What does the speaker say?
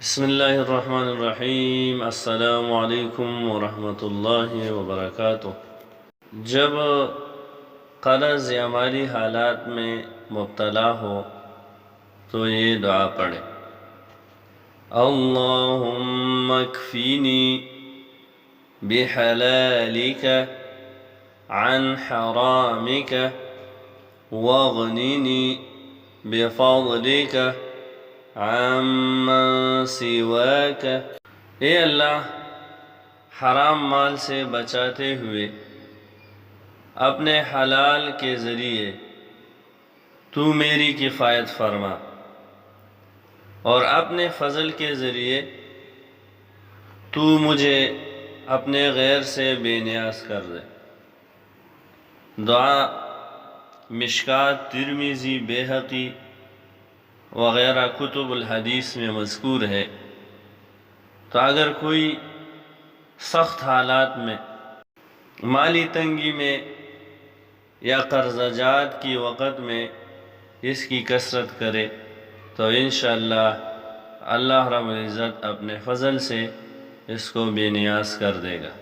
بسم اللہ الرحمن الرحیم۔ السلام علیکم ورحمۃ اللہ وبرکاتہ۔ جب قرض یا مالی حالات میں مبتلا ہو تو یہ دعا پڑھیں: اللہم اکفینی بحلالک عن حرامک واغننی بفضلک عمن سواک۔ اے اللہ، حرام مال سے بچاتے ہوئے اپنے حلال کے ذریعے تو میری کفایت فرما، اور اپنے فضل کے ذریعے تو مجھے اپنے غیر سے بے نیاز کر دے۔ دعا مشکات، ترمذی، بیہقی وغیرہ کتب الحدیث میں مذکور ہے۔ تو اگر کوئی سخت حالات میں، مالی تنگی میں یا قرضہ جات کی وقت میں اس کی کثرت کرے تو انشاءاللہ اللہ رب العزت اپنے فضل سے اس کو بے نیاز کر دے گا۔